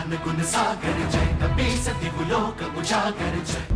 ज्ञान गुण सागर जय, कपि सति लोक उजागर जय।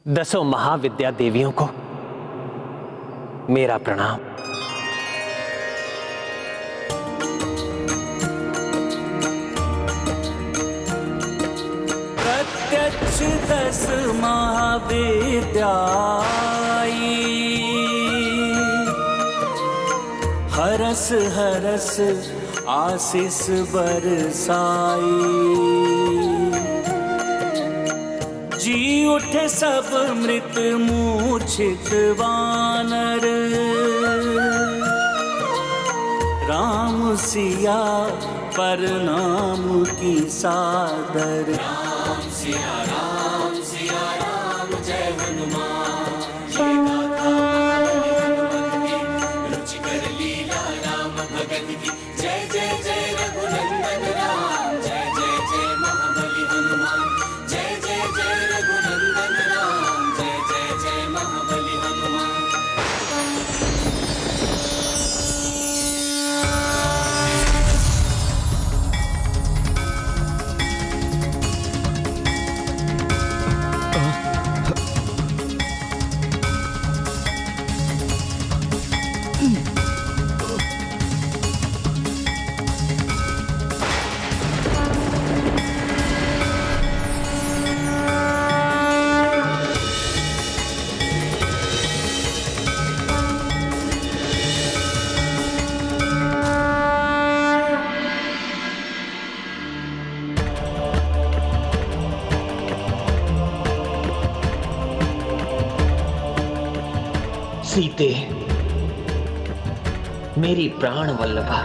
दसों महाविद्या देवियों को मेरा प्रणाम। प्रत्यक्ष 10 महाविद्या हरस हरस आशीष बरसाई। जी उठे सब मृत मूर्छित वानर, राम सिया परनाम की सादर। राम सिया राम जय हनुमान, ये गाथा हनुमत की, रुचिकर लीला राम भगत की। जय जय जय रघुनंदन राम, जय जय जय महाबली हनुमान। जय जय जय रघुनंदन राम, जय जय जय महाबली हनुमान। सीते, मेरी प्राण वल्लभा,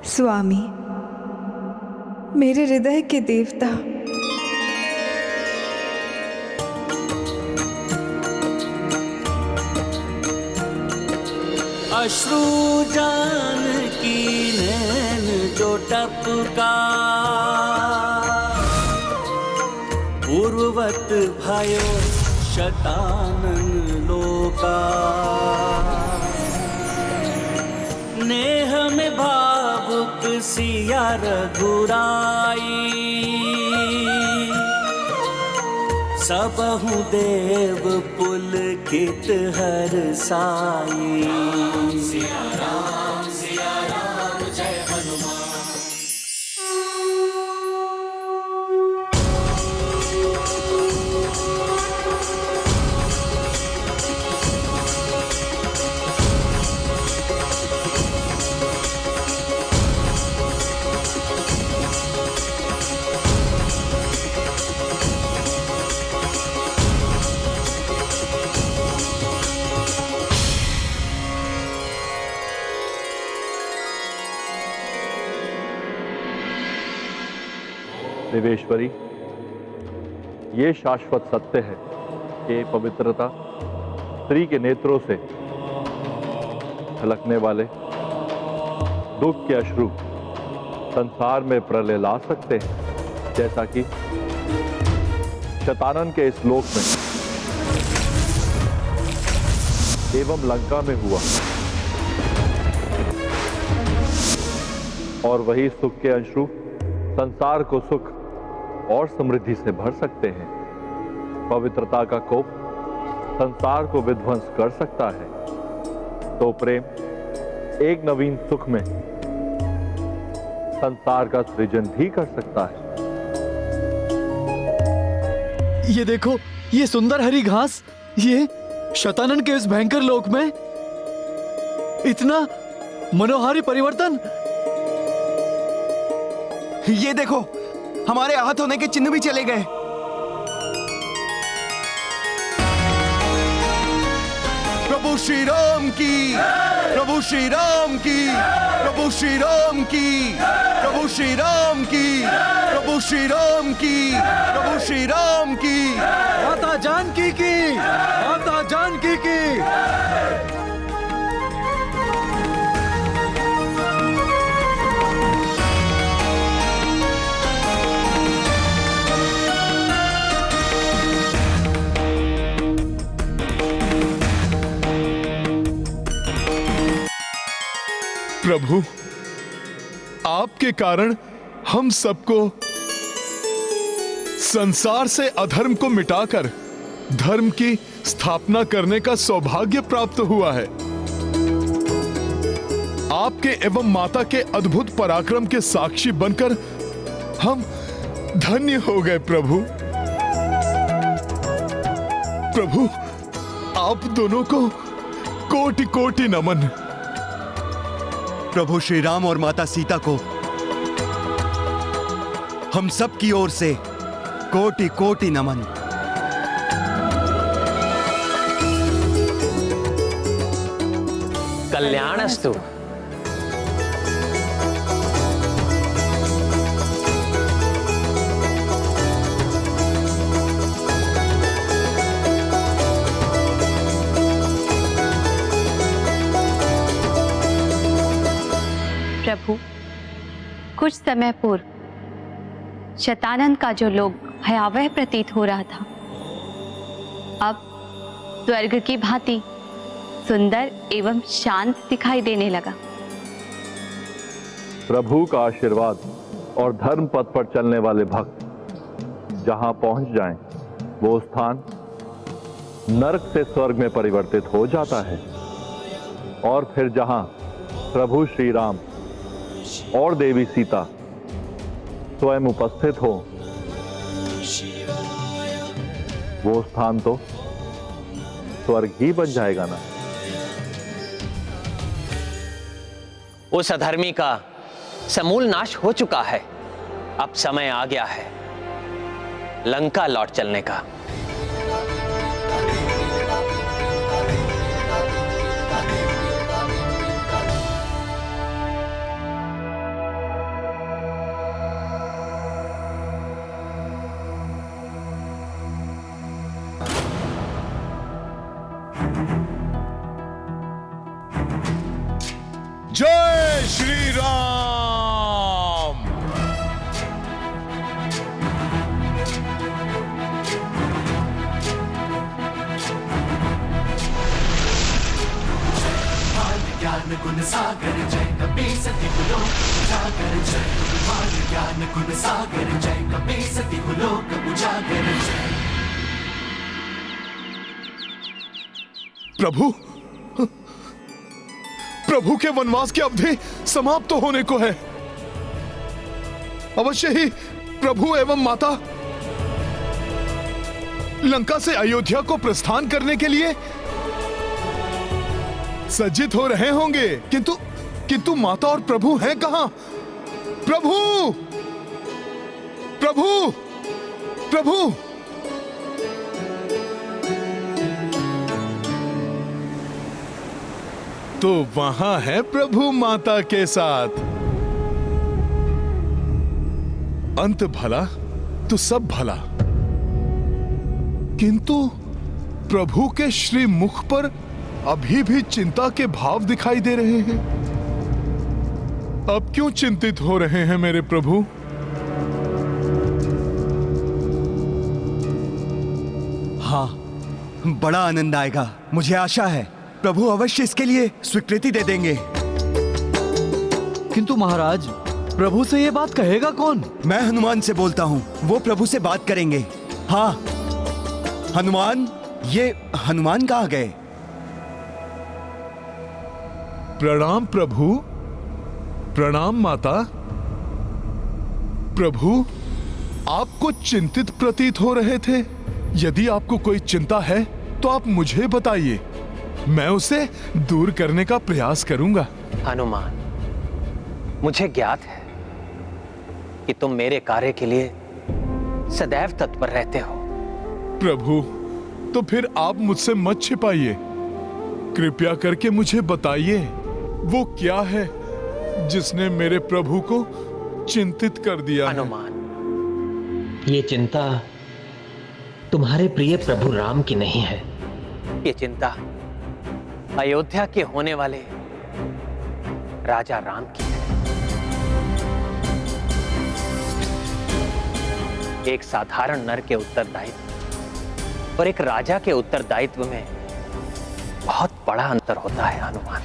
स्वामी, मेरे हृदय के देवता, अश्रु जान की नैन जो टपका, पूर्ववत भयो शतानन लोका। नेह में भावुक सिया रघुराई, सबहु देव पुलकित हर्षाई। सिया राम जय हनुमान। देवेश्वरी, ये शाश्वत सत्य है कि पवित्रता स्त्री के नेत्रों से छलकने वाले दुख के अश्रु संसार में प्रलय ला सकते हैं, जैसा कि शतानन के इस लोक में एवं लंका में हुआ, और वही सुख के अंशु संसार को सुख और समृद्धि से भर सकते हैं। पवित्रता का कोप संसार को विध्वंस कर सकता है, तो प्रेम एक नवीन सुख में संसार का सृजन भी कर सकता है। ये देखो, ये सुंदर हरी घास, ये शतानन के इस भयंकर लोक में इतना मनोहारी परिवर्तन। ये देखो, हमारे आहत होने के चिन्ह भी चले गए। प्रभु श्री राम की, प्रभु श्री राम की, प्रभु श्री राम की, प्रभु श्री राम की, प्रभु श्री राम की, प्रभु श्री राम की। माता जानकी की, माता जानकी की। प्रभु, आपके कारण हम सबको संसार से अधर्म को मिटाकर धर्म की स्थापना करने का सौभाग्य प्राप्त हुआ है। आपके एवं माता के अद्भुत पराक्रम के साक्षी बनकर हम धन्य हो गए। प्रभु, प्रभु, आप दोनों को कोटि कोटि नमन। प्रभु श्री राम और माता सीता को हम सब की ओर से कोटि कोटि नमन। कल्याणस्तु। प्रभु, कुछ समय पूर्व शतानन का जो लोक भयावह प्रतीत हो रहा था, अब स्वर्ग की भांति सुंदर एवं शांत दिखाई देने लगा। प्रभु का आशीर्वाद और धर्म पथ पर चलने वाले भक्त जहां पहुंच जाएं, वो स्थान नरक से स्वर्ग में परिवर्तित हो जाता है। और फिर जहां प्रभु श्री राम और देवी सीता स्वयं उपस्थित हो, वो स्थान तो स्वर्ग ही बन जाएगा ना। उस अधर्मी का समूल नाश हो चुका है। अब समय आ गया है लंका लौट चलने का। जय श्री राम। ज्ञान गुण सागर जय कपी सती गुलो उजागर जय ज्ञान गुण सागर जय कपी सती गुलो उजागर जय। प्रभु, प्रभु के वनवास की अवधि समाप्त होने को है। अवश्य ही प्रभु एवं माता लंका से अयोध्या को प्रस्थान करने के लिए सज्जित हो रहे होंगे, किंतु माता और प्रभु हैं कहां? प्रभु, प्रभु, प्रभु। तो वहां है प्रभु माता के साथ। अंत भला तो सब भला, किंतु प्रभु के श्री मुख पर अभी भी चिंता के भाव दिखाई दे रहे हैं। अब क्यों चिंतित हो रहे हैं मेरे प्रभु? हाँ, बड़ा आनंद आएगा, मुझे आशा है। प्रभु अवश्य इसके लिए स्वीकृति दे देंगे। किंतु महाराज, प्रभु से ये बात कहेगा कौन? मैं हनुमान से बोलता हूँ, वो प्रभु से बात करेंगे। हाँ हनुमान, ये हनुमान कहाँ गए? प्रणाम प्रभु। प्रणाम माता। प्रभु, आपको चिंतित प्रतीत हो रहे थे। यदि आपको कोई चिंता है तो आप मुझे बताइए, मैं उसे दूर करने का प्रयास करूंगा। हनुमान, मुझे ज्ञात है कि तुम मेरे कार्य के लिए सदैव तत्पर रहते हो। प्रभु, तो फिर आप मुझसे मत छिपाइए। कृपया करके मुझे बताइए, वो क्या है जिसने मेरे प्रभु को चिंतित कर दिया है? हनुमान, ये चिंता तुम्हारे प्रिय प्रभु राम की नहीं है। ये चिंता अयोध्या के होने वाले राजा राम की है। एक साधारण नर के उत्तरदायित्व और एक राजा के उत्तरदायित्व में बहुत बड़ा अंतर होता है हनुमान।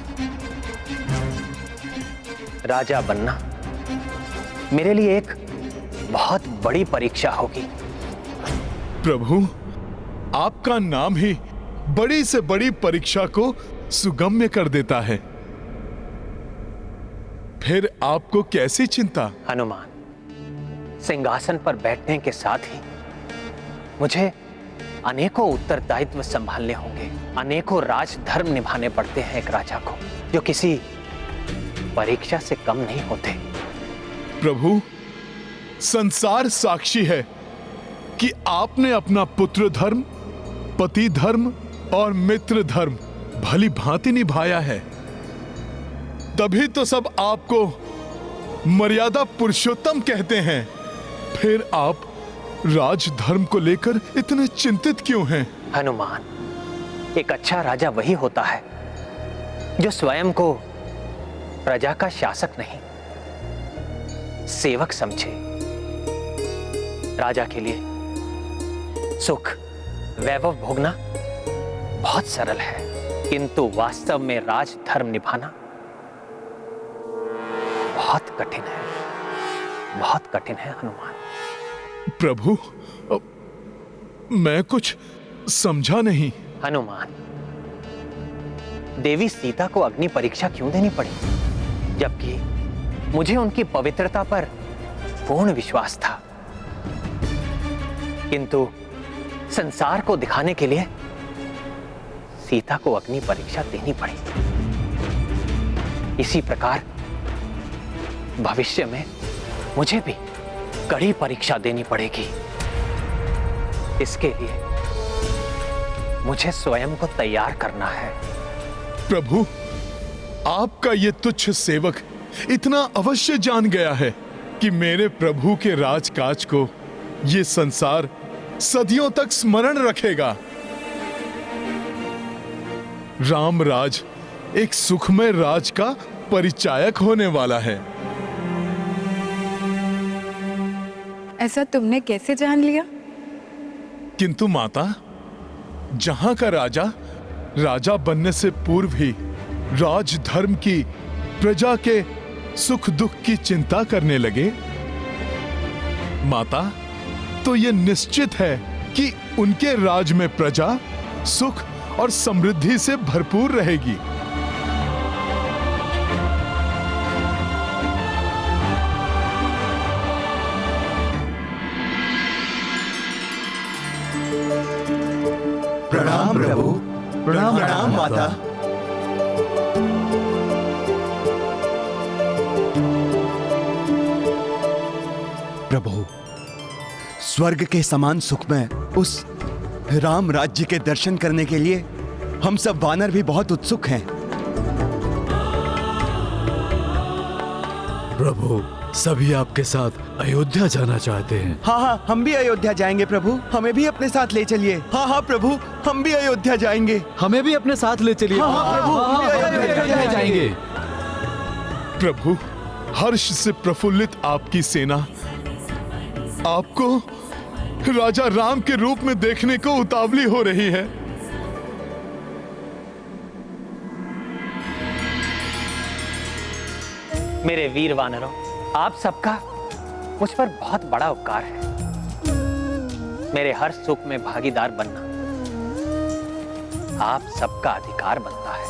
राजा बनना मेरे लिए एक बहुत बड़ी परीक्षा होगी। प्रभु, आपका नाम ही बड़ी से बड़ी परीक्षा को सुगम्य कर देता है। फिर आपको कैसी चिंता? हनुमान, सिंहासन पर बैठने के साथ ही मुझे अनेकों उत्तरदायित्व संभालने होंगे। अनेकों राजधर्म निभाने पड़ते हैं एक राजा को, जो किसी परीक्षा से कम नहीं होते। प्रभु, संसार साक्षी है कि आपने अपना पुत्र धर्म, पति धर्म और मित्र धर्म भली भांति निभाया है। तभी तो सब आपको मर्यादा पुरुषोत्तम कहते हैं। फिर आप राजधर्म को लेकर इतने चिंतित क्यों हैं? हनुमान, एक अच्छा राजा वही होता है जो स्वयं को प्रजा का शासक नहीं, सेवक समझे। राजा के लिए सुख वैभव भोगना बहुत सरल है, किंतु वास्तव में राजधर्म निभाना बहुत कठिन है, बहुत कठिन है हनुमान। प्रभु, मैं कुछ समझा नहीं। हनुमान, देवी सीता को अग्नि परीक्षा क्यों देनी पड़ी, जबकि मुझे उनकी पवित्रता पर पूर्ण विश्वास था, किंतु संसार को दिखाने के लिए सीता को अग्नि परीक्षा देनी पड़ी। इसी प्रकार भविष्य में मुझे भी कड़ी परीक्षा देनी पड़ेगी। इसके लिए मुझे स्वयं को तैयार करना है। प्रभु, आपका ये तुच्छ सेवक इतना अवश्य जान गया है कि मेरे प्रभु के राजकाज को ये संसार सदियों तक स्मरण रखेगा। राम राज एक सुखमय राज का परिचायक होने वाला है। ऐसा तुमने कैसे जान लिया? किंतु माता, जहां का राजा राजा बनने से पूर्व ही राजधर्म की, प्रजा के सुख दुख की चिंता करने लगे, माता, तो यह निश्चित है कि उनके राज में प्रजा सुख और समृद्धि से भरपूर रहेगी। प्रणाम प्रभु। प्रणाम प्रणाम माता। प्रभु, स्वर्ग के समान सुख में उस राम राज्य के दर्शन करने के लिए हम सब वानर भी बहुत उत्सुक हैं। प्रभु, सभी आपके साथ अयोध्या जाना चाहते हैं। हाँ हाँ, हम भी अयोध्या जाएंगे प्रभु, हमें भी अपने साथ ले चलिए। हाँ हाँ प्रभु, हम भी अयोध्या जाएंगे। हमें भी अपने साथ ले चलिए। हाँ, हाँ, प्रभु, हम भी अयोध्या जाएंगे। प्रभु, हर्ष से प्रफुल्लित आपकी सेना आपको राजा राम के रूप में देखने को उतावली हो रही है। मेरे वीर वानरों, आप सबका मुझ पर बहुत बड़ा उपकार है। मेरे हर सुख में भागीदार बनना आप सबका अधिकार बनता है।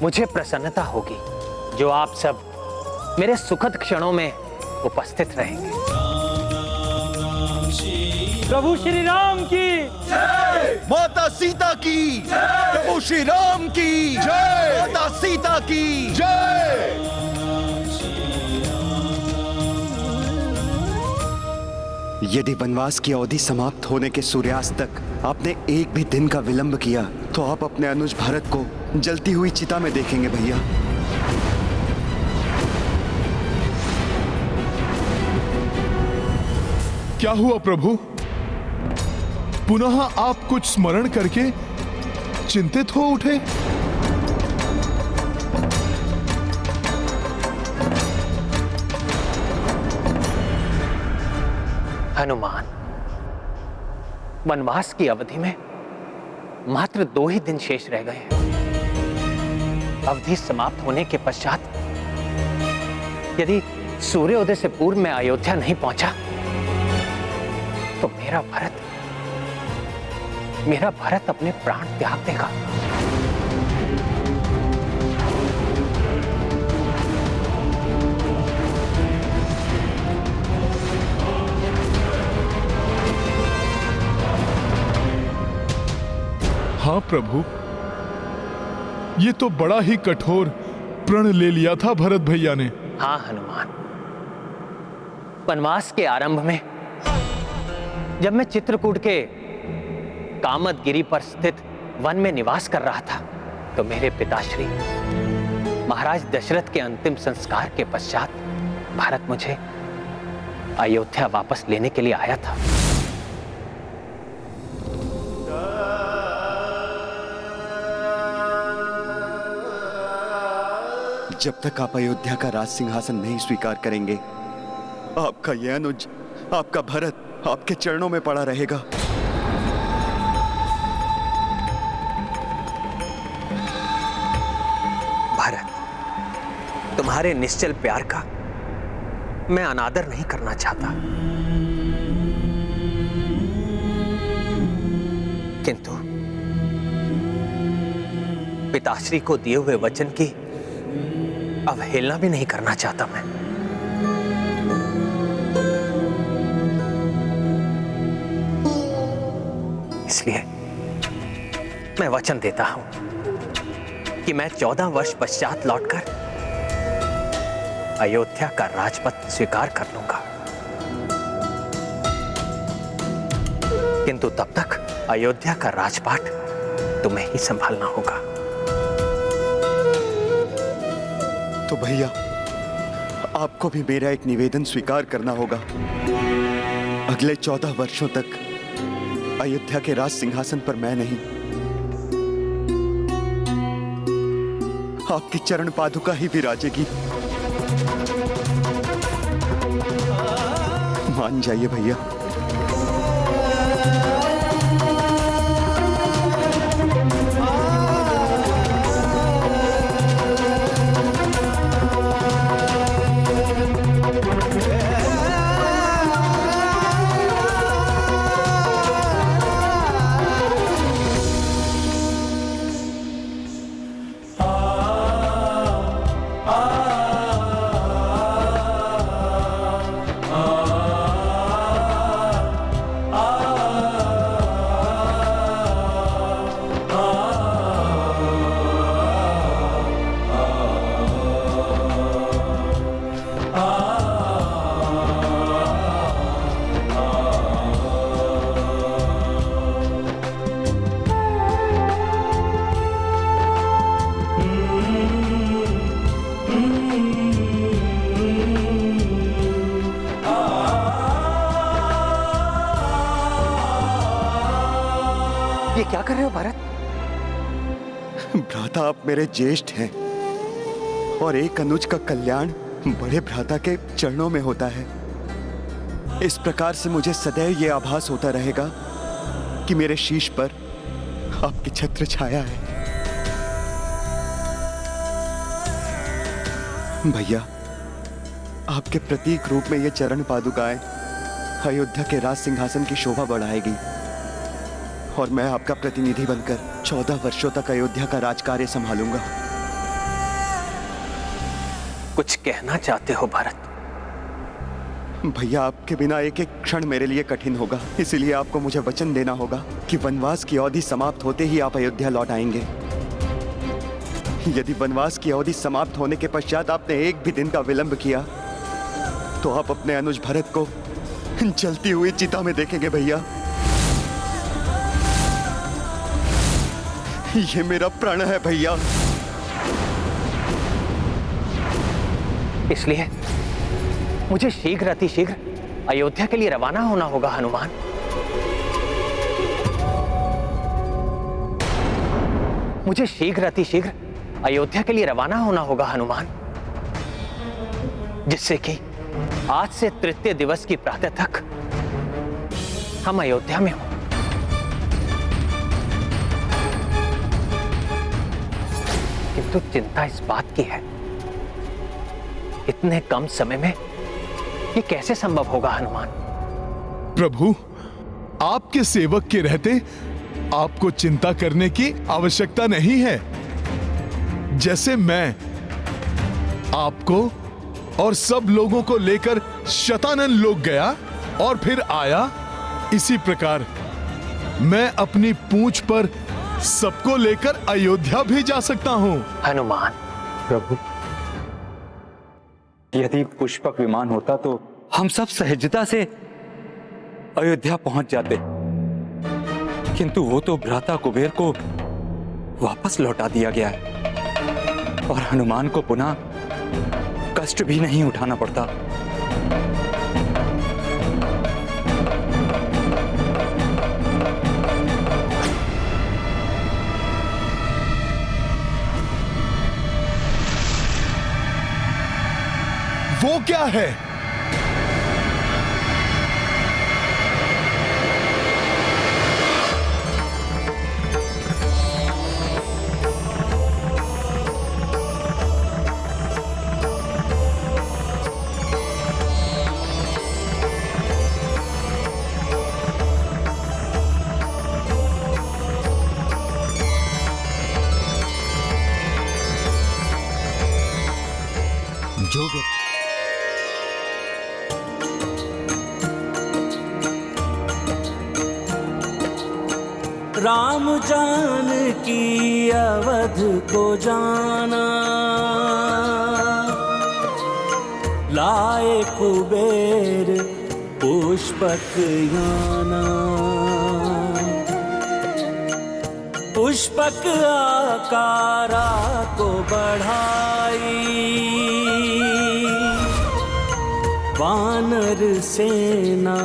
मुझे प्रसन्नता होगी जो आप सब मेरे सुखद क्षणों में उपस्थित रहेंगे। प्रभु श्री राम की जय, माता सीता की जय, प्रभु श्री राम की जय, माता सीता की जय। यदि वनवास की अवधि समाप्त होने के सूर्यास्त तक आपने एक भी दिन का विलंब किया तो आप अपने अनुज भरत को जलती हुई चिता में देखेंगे भैया। क्या हुआ प्रभु? पुनः आप कुछ स्मरण करके चिंतित हो उठे? हनुमान, वनवास की अवधि में मात्र 2 ही दिन शेष रह गए हैं। अवधि समाप्त होने के पश्चात यदि सूर्योदय से पूर्व मैं अयोध्या नहीं पहुंचा तो मेरा भरत अपने प्राण त्याग देगा। हाँ प्रभु, ये तो बड़ा ही कठोर प्रण ले लिया था भरत भैया ने। हाँ हनुमान, वनवास के आरंभ में जब मैं चित्रकूट के कामदगिरी पर स्थित वन में निवास कर रहा था तो मेरे पिताश्री महाराज दशरथ के अंतिम संस्कार के पश्चात भरत मुझे अयोध्या वापस लेने के लिए आया था। जब तक आप अयोध्या का राज सिंहासन नहीं स्वीकार करेंगे, आपका यह अनुज, आपका भरत आपके चरणों में पड़ा रहेगा। भरत, तुम्हारे निश्चल प्यार का मैं अनादर नहीं करना चाहता, किंतु पिताश्री को दिए हुए वचन की अवहेलना भी नहीं करना चाहता मैं। इसलिए मैं वचन देता हूं कि मैं 14 वर्ष पश्चात लौटकर अयोध्या का राजपद स्वीकार कर लूंगा, किंतु तब तक अयोध्या का राजपाट तुम्हें ही संभालना होगा। तो भैया, आपको भी मेरा एक निवेदन स्वीकार करना होगा। अगले 14 वर्षों तक अयोध्या के राज सिंहासन पर मैं नहीं, आपकी चरण पादुका ही विराजेगी। मान जाइए भैया। ये क्या कर रहे हो भरत? भ्राता, आप मेरे ज्येष्ठ हैं और एक अनुज का कल्याण बड़े भ्राता के चरणों में होता है। इस प्रकार से मुझे सदैव ये आभास होता रहेगा कि मेरे शीश पर आपकी छत्र छाया है। भैया, आपके प्रतीक रूप में ये चरण पादुकाएं अयोध्या के राज सिंहासन की शोभा बढ़ाएगी और मैं आपका प्रतिनिधि बनकर 14 वर्षों तक अयोध्या का राजकार्य संभालूंगा। कुछ कहना चाहते हो भरत? भैया, आपके बिना एक एक क्षण मेरे लिए कठिन होगा, इसीलिए आपको मुझे वचन देना होगा कि वनवास की अवधि समाप्त होते ही आप अयोध्या लौट आएंगे। यदि वनवास की अवधि समाप्त होने के पश्चात आपने एक भी दिन का विलंब किया तो आप अपने अनुज भरत को जलती हुई चिता में देखेंगे। भैया, ये मेरा प्रण है भैया। इसलिए मुझे शीघ्र अतिशीघ्र अयोध्या के लिए रवाना होना होगा हनुमान। मुझे शीघ्र अतिशीघ्र अयोध्या के लिए रवाना होना होगा हनुमान, जिससे कि आज से तृतीय दिवस की प्रातः तक हम अयोध्या में हों। किंतु चिंता इस बात की है, इतने कम समय में ये कैसे संभव होगा हनुमान? प्रभु, आपके सेवक के रहते आपको चिंता करने की आवश्यकता नहीं है। जैसे मैं आपको और सब लोगों को लेकर शतानन लोक गया और फिर आया, इसी प्रकार मैं अपनी पूंछ पर सबको लेकर अयोध्या भी जा सकता हूं। हनुमान, प्रभु, यदि पुष्पक विमान होता तो हम सब सहजता से अयोध्या पहुंच जाते, किंतु वो तो भ्राता कुबेर को वापस लौटा दिया गया है और हनुमान को पुनः कष्ट भी नहीं उठाना पड़ता। वो क्या है? जो राम जानकी अवध को जाना, लाए कुबेर पुष्पक याना। पुष्पक आकारा को बढ़ाई, वानर सेना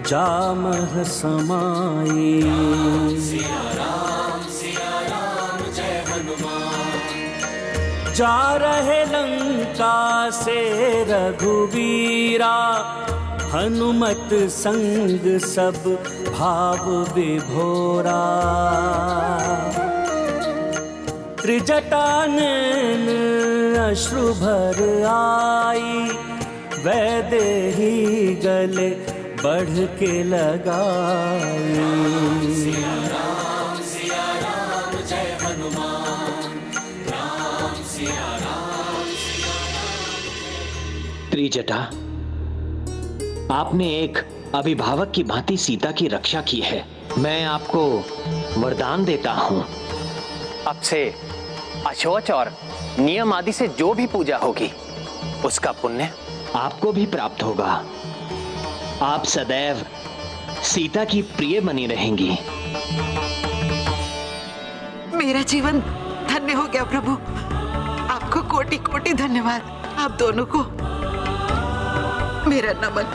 जामह समाई। सिया राम जय हनुमान। जा रहे लंका से रघुवीरा, हनुमत संग सब भाव विभोरा। त्रिजटा नैन अश्रु भर आई, वैदेही गले बढ़ के लगाई। सिया राम जय हनुमान। राम सिया राम। त्रिजटा, आपने एक अभिभावक की भांति सीता की रक्षा की है। मैं आपको वरदान देता हूं, अब से अशौच और नियम आदि से जो भी पूजा होगी उसका पुण्य आपको भी प्राप्त होगा। आप सदैव सीता की प्रिय बनी रहेंगी। मेरा जीवन धन्य हो गया प्रभु। आपको कोटि कोटि धन्यवाद। आप दोनों को मेरा नमन।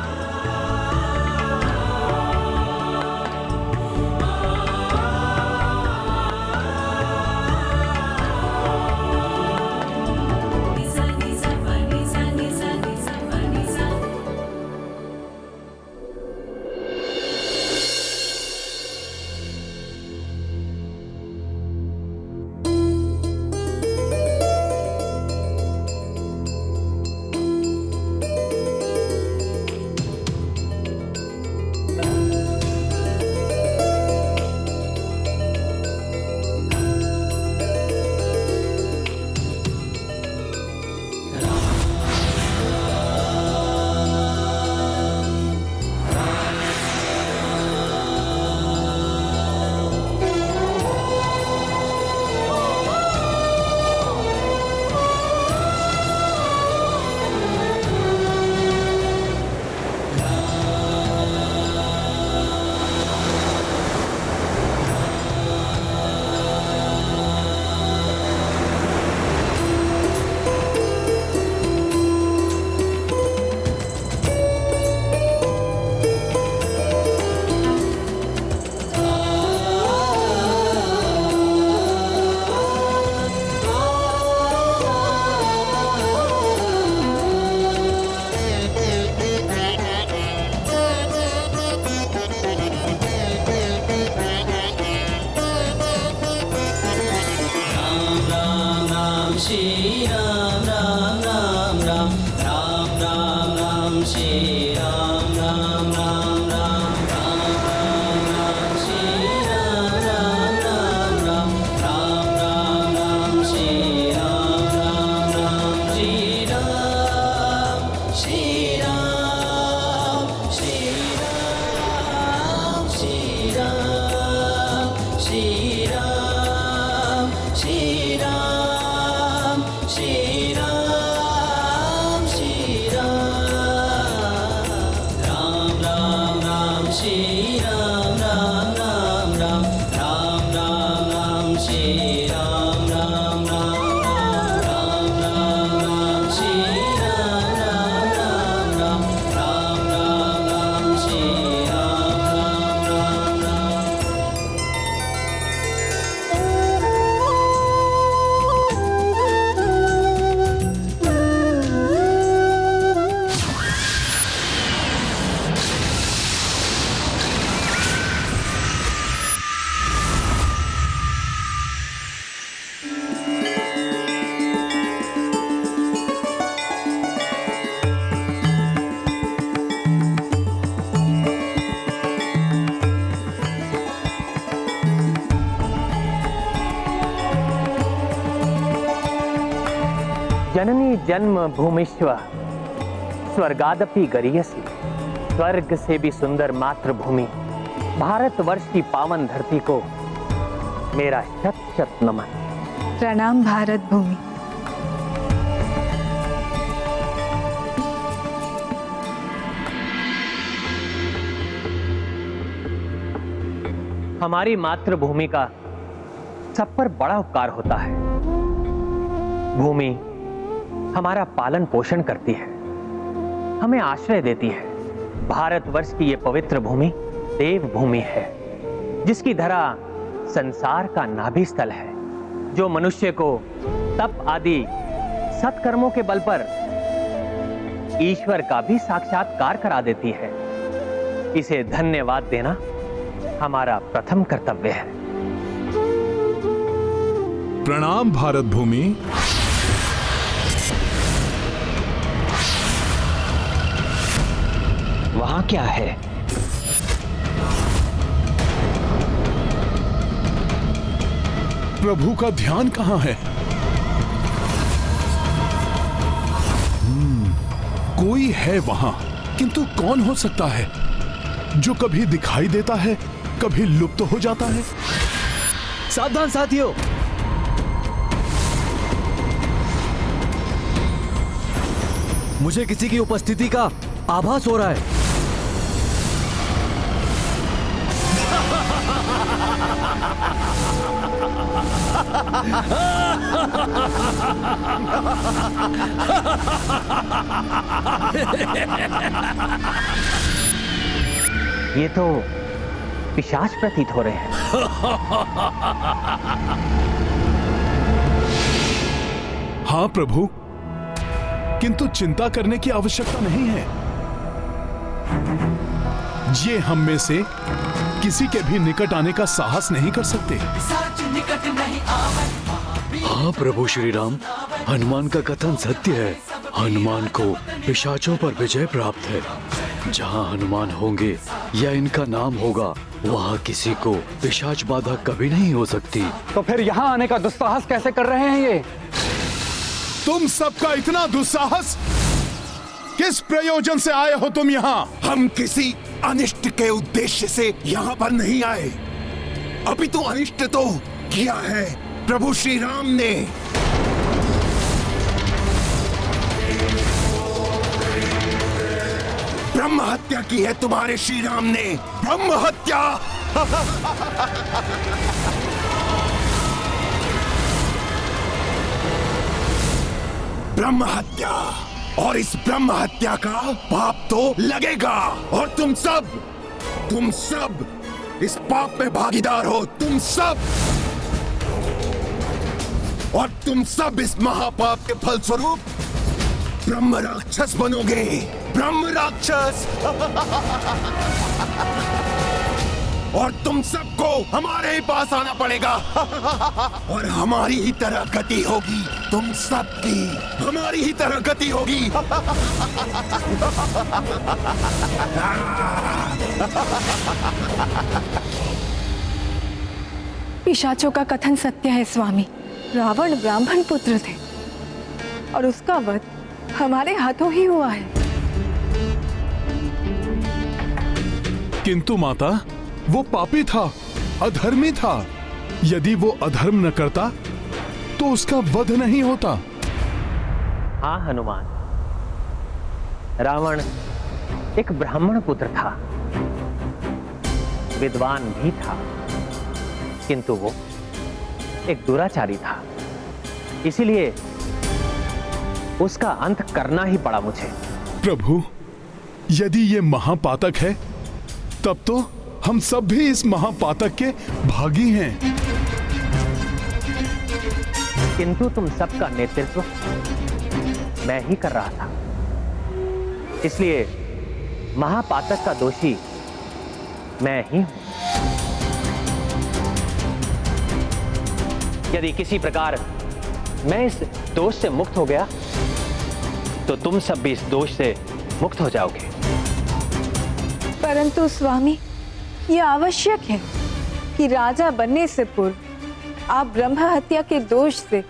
श्री राम राम राम राम राम राम राम श्री राम राम राम राम राम राम राम श्री राम राम राम राम राम राम राम श्री राम राम राम श्री राम श्री राम श्री राम श्री राम श्री राम श्री राम श्री राम श्री राम राम राम राम श्री राम राम राम राम राम राम राम श्री राम राम राम राम राम राम श्री राम राम राम राम राम राम राम श्री राम राम राम जननी जन्म भूमिश्व स्वर्गादपि गरीयसी। स्वर्ग से भी सुंदर मातृभूमि भारतवर्ष की पावन धरती को मेरा शत शत नमन। प्रणाम भारत भूमि। हमारी मातृभूमि का सब पर बड़ा उपकार होता है। भूमि हमारा पालन पोषण करती है, हमें आश्रय देती है। भारतवर्ष की ये पवित्र भूमि देव भूमि है, जिसकी धरा संसार का नाभि स्थल है, जो मनुष्य को तप आदि सत्कर्मों के बल पर ईश्वर का भी साक्षात्कार करा देती है। इसे धन्यवाद देना हमारा प्रथम कर्तव्य है। प्रणाम भारत भूमि। वहां क्या है? प्रभु का ध्यान कहां है? कोई है वहां, किंतु कौन हो सकता है जो कभी दिखाई देता है, कभी लुप्त हो जाता है? सावधान साथियों, मुझे किसी की उपस्थिति का आभास हो रहा है। ये तो पिशाच प्रतीत हो रहे हैं। हाँ प्रभु, किंतु चिंता करने की आवश्यकता नहीं है। ये हम में से किसी के भी निकट आने का साहस नहीं कर सकते। हाँ प्रभु श्री राम, हनुमान का कथन सत्य है। हनुमान को पिशाचों पर विजय प्राप्त है। जहाँ हनुमान होंगे या इनका नाम होगा, वहाँ किसी को पिशाच बाधा कभी नहीं हो सकती। तो फिर यहाँ आने का दुस्साहस कैसे कर रहे हैं ये? तुम सबका इतना दुस्साहस, किस प्रयोजन से आए हो तुम यहाँ? हम किसी अनिष्ट के उद्देश्य से यहाँ पर नहीं आए। अभी तो अनिष्ट तो किया है प्रभु श्री राम ने। ब्रह्म हत्या की है तुम्हारे श्री राम ने, ब्रह्म हत्या। ब्रह्म हत्या, और इस ब्रह्म हत्या का पाप तो लगेगा। और तुम सब इस पाप में भागीदार हो, तुम सब। और तुम सब इस महापाप के फलस्वरूप ब्रह्म राक्षस बनोगे, ब्रह्म राक्षस। और तुम सबको हमारे ही पास आना पड़ेगा और हमारी ही तरह गति होगी। तुम सबकी हमारी ही तरह गति होगी। पिशाचों का कथन सत्य है स्वामी। रावण ब्राह्मण पुत्र थे और उसका वध हमारे हाथों ही हुआ है। किंतु माता, वो पापी था, अधर्मी था। यदि वो अधर्म न करता तो उसका वध नहीं होता। हाँ हनुमान, रावण एक ब्राह्मण पुत्र था, विद्वान भी था, किंतु वो एक दुराचारी था। इसीलिए उसका अंत करना ही पड़ा मुझे। प्रभु, यदि ये महापातक है तब तो हम सब भी इस महापातक के भागी हैं। किंतु तुम सबका नेतृत्व मैं ही कर रहा था, इसलिए महापातक का दोषी मैं ही हूं। यदि किसी प्रकार मैं इस दोष से मुक्त हो गया तो तुम सब भी इस दोष से मुक्त हो जाओगे। परंतु स्वामी, यह आवश्यक है कि राजा बनने से पूर्व आप ब्रह्म हत्या के दोष से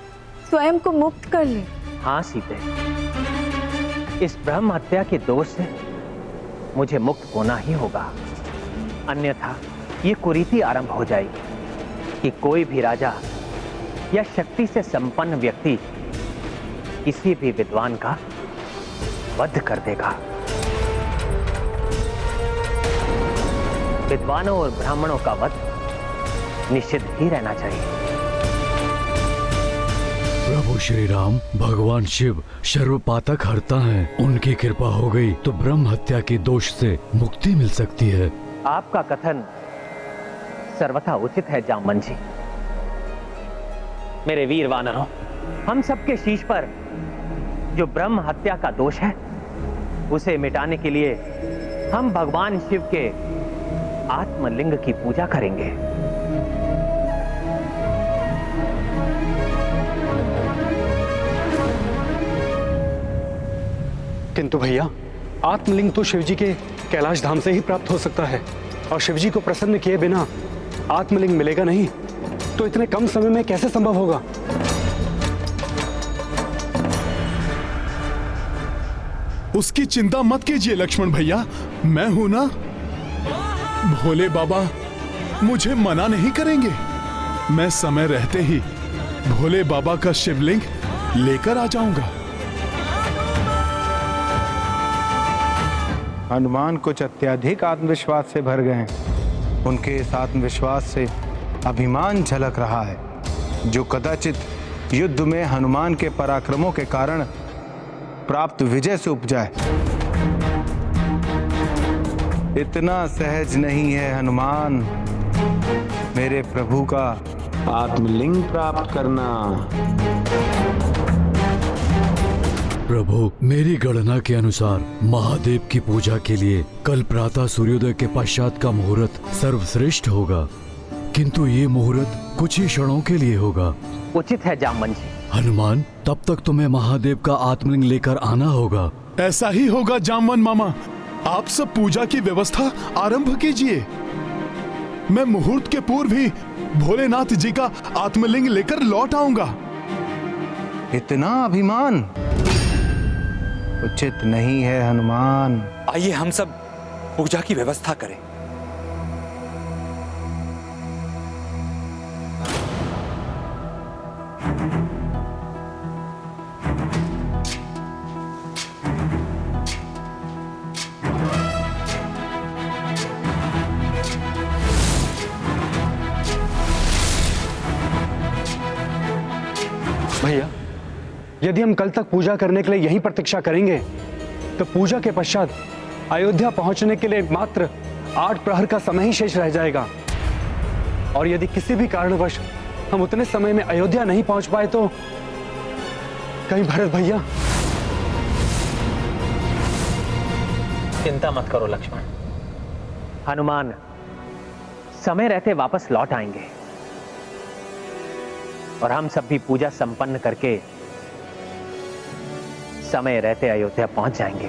स्वयं को मुक्त कर लें। हाँ सीते, इस ब्रह्म हत्या के दोष से मुझे मुक्त होना ही होगा, अन्यथा ये कुरीति आरंभ हो जाएगी कि कोई भी राजा या शक्ति से संपन्न व्यक्ति किसी भी विद्वान का वध कर देगा। विद्वानों और ब्राह्मणों का वध निषिद्ध ही रहना चाहिए। प्रभु श्री राम, भगवान शिव सर्वपातक हरता हैं। उनकी कृपा हो गई तो ब्रह्म हत्या के दोष से मुक्ति मिल सकती है। आपका कथन सर्वथा उचित है जामवंत जी। मेरे वीर वानरों, हम सबके शीश पर जो ब्रह्म हत्या का दोष है उसे मिटाने के लिए हम भगवान शिव के आत्मलिंग की पूजा करेंगे। किंतु भैया, आत्मलिंग तो शिवजी के कैलाश धाम से ही प्राप्त हो सकता है और शिवजी को प्रसन्न किए बिना आत्मलिंग मिलेगा नहीं, तो इतने कम समय में कैसे संभव होगा? उसकी चिंता मत कीजिए लक्ष्मण भैया, मैं हूं ना। भोले बाबा मुझे मना नहीं करेंगे। मैं समय रहते ही भोले बाबा का शिवलिंग लेकर आ जाऊंगा। हनुमान कुछ अत्यधिक आत्मविश्वास से भर गए हैं। उनके इस आत्मविश्वास से अभिमान झलक रहा है, जो कदाचित युद्ध में हनुमान के पराक्रमों के कारण प्राप्त विजय से उपजा है। इतना सहज नहीं है हनुमान मेरे प्रभु का आत्मलिंग प्राप्त करना। प्रभु, मेरी गणना के अनुसार महादेव की पूजा के लिए कल प्रातः सूर्योदय के पश्चात का मुहूर्त सर्वश्रेष्ठ होगा, किंतु ये मुहूर्त कुछ ही क्षणों के लिए होगा। उचित है जामवंत जी। हनुमान, तब तक तुम्हें महादेव का आत्मलिंग लेकर आना होगा। ऐसा ही होगा जामवंत मामा। आप सब पूजा की व्यवस्था आरंभ कीजिए। मैं मुहूर्त के पूर्व ही भोलेनाथ जी का आत्मलिंग लेकर लौट आऊंगा। इतना अभिमान उचित नहीं है हनुमान। आइए हम सब पूजा की व्यवस्था करें। भैया, यदि हम कल तक पूजा करने के लिए यहीं प्रतीक्षा करेंगे तो पूजा के पश्चात अयोध्या पहुंचने के लिए मात्र 8 प्रहर का समय ही शेष रह जाएगा। और यदि किसी भी कारणवश हम उतने समय में अयोध्या नहीं पहुंच पाए तो कहीं भरत भैया। चिंता मत करो लक्ष्मण। हनुमान समय रहते वापस लौट आएंगे और हम सब भी पूजा संपन्न करके समय रहते अयोध्या पहुंच जाएंगे।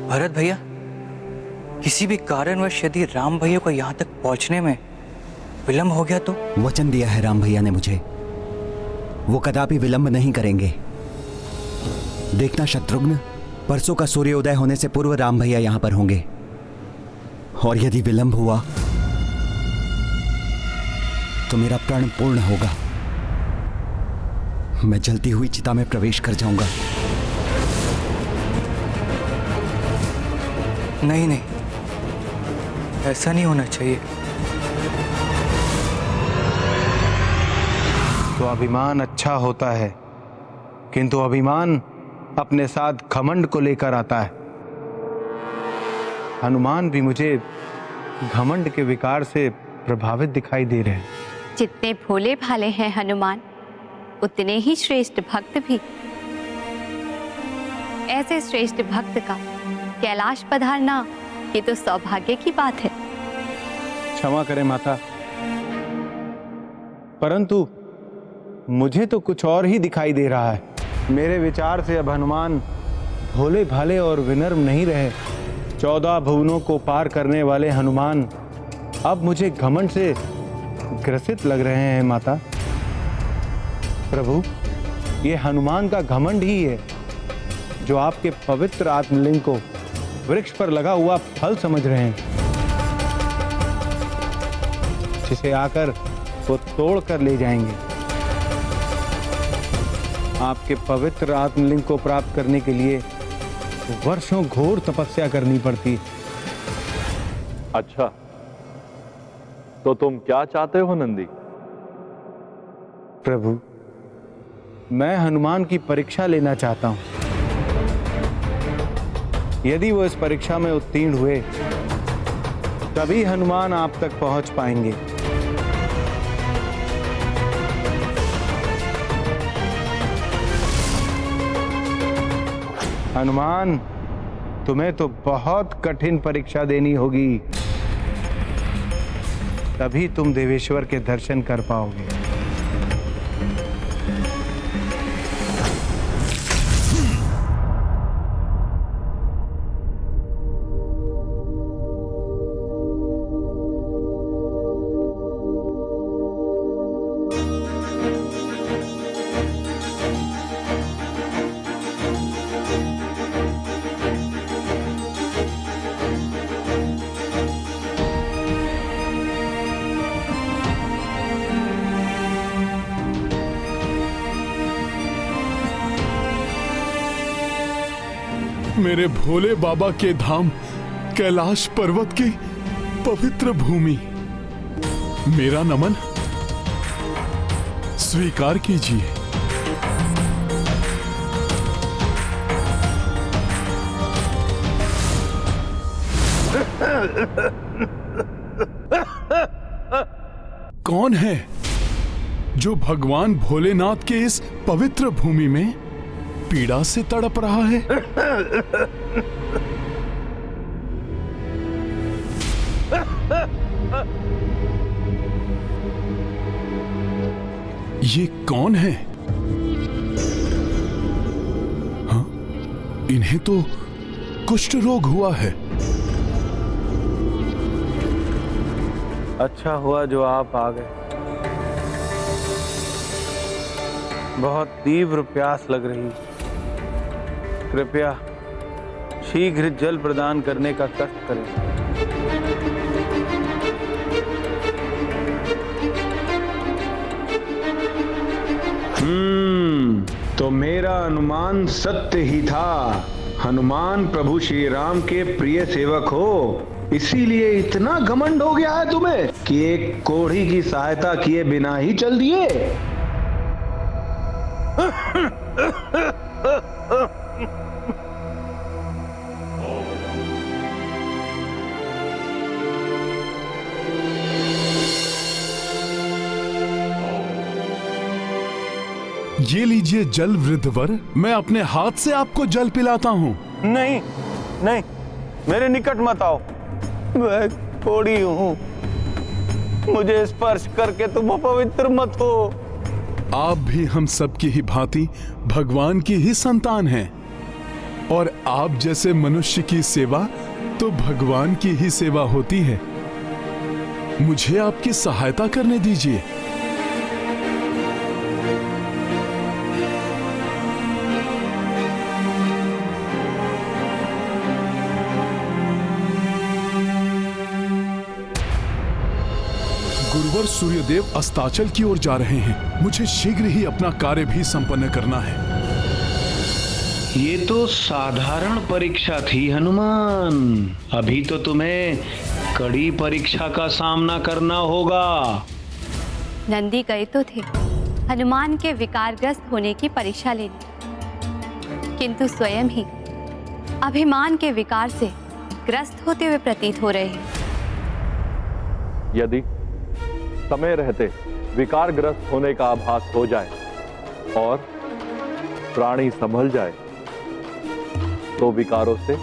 भरत भैया, किसी भी कारणवश यदि राम भैया को यहाँ तक पहुँचने में विलंब हो गया तो? वचन दिया है राम भैया ने मुझे, वो कदापि विलंब नहीं करेंगे। देखना शत्रुघ्न, परसों का सूर्योदय होने से पूर्व राम भैया यहाँ पर होंगे, और यदि विलंब हुआ तो मेरा प्रण पूर्ण होगा। मैं जलती हुई चिता में प्रवेश कर जाऊंगा। नहीं नहीं, ऐसा नहीं होना चाहिए। तो अभिमान अच्छा होता है, किंतु अभिमान अपने साथ घमंड को लेकर आता है। हनुमान भी मुझे घमंड के विकार से प्रभावित दिखाई दे रहे हैं। जितने भोले भाले हैं हनुमान, उतने ही श्रेष्ठ भक्त भी। ऐसे श्रेष्ठ भक्त का कैलाश पधारना, ये तो सौभाग्य की बात है। क्षमा करें माता, परंतु मुझे तो कुछ और ही दिखाई दे रहा है। मेरे विचार से अब हनुमान भोले भाले और विनम्र नहीं रहे। 14 भुवनों को पार करने वाले हनुमान अब मुझे घमंड से ग्रसित लग रहे हैं माता। प्रभु, ये हनुमान का घमंड ही है जो आपके पवित्र आत्मलिंग को वृक्ष पर लगा हुआ फल समझ रहे हैं, जिसे आकर वो तोड़ कर ले जाएंगे। आपके पवित्र आत्मलिंग को प्राप्त करने के लिए वर्षों घोर तपस्या करनी पड़ती। अच्छा, तो तुम क्या चाहते हो नंदी? प्रभु, मैं हनुमान की परीक्षा लेना चाहता हूं। यदि वो इस परीक्षा में उत्तीर्ण हुए, तभी हनुमान आप तक पहुंच पाएंगे। हनुमान, तुम्हें तो बहुत कठिन परीक्षा देनी होगी, तभी तुम देवेश्वर के दर्शन कर पाओगे। मेरे भोले बाबा के धाम कैलाश पर्वत की पवित्र भूमि, मेरा नमन स्वीकार कीजिए। कौन है जो भगवान भोलेनाथ के इस पवित्र भूमि में पीड़ा से तड़प रहा है? ये कौन है? हाँ, इन्हें तो कुष्ठ रोग हुआ है। अच्छा हुआ जो आप आ गए। बहुत तीव्र प्यास लग रही, कृपया शीघ्र जल प्रदान करने का कष्ट करें। तो मेरा अनुमान सत्य ही था। हनुमान प्रभु श्री राम के प्रिय सेवक हो, इसीलिए इतना घमंड हो गया है तुम्हें कि एक कोढ़ी की सहायता किए बिना ही चल दिए। ये लीजिए जल वृद्धवर, मैं अपने हाथ से आपको जल पिलाता हूँ। नहीं नहीं, मेरे निकट मत आओ, मैं कोढ़ी हूँ, मुझे स्पर्श करके तुम अपवित्र मत हो। आप भी हम सब की ही भांति भगवान की ही संतान हैं, और आप जैसे मनुष्य की सेवा तो भगवान की ही सेवा होती है। मुझे आपकी सहायता करने दीजिए। गुरुवर सूर्यदेव अस्ताचल की ओर जा रहे हैं। मुझे शीघ्र ही अपना कार्य भी संपन्न करना है। ये तो साधारण परीक्षा थी हनुमान, अभी तो तुम्हें कड़ी परीक्षा का सामना करना होगा। नंदी गए तो थे हनुमान के विकारग्रस्त होने की परीक्षा लेने, किंतु स्वयं ही अभिमान के विकार से ग्रस्त होते हुए प्रतीत हो रहे हैं। यदि समय रहते विकारग्रस्त होने का आभास हो जाए और प्राणी संभल जाए तो विकारों से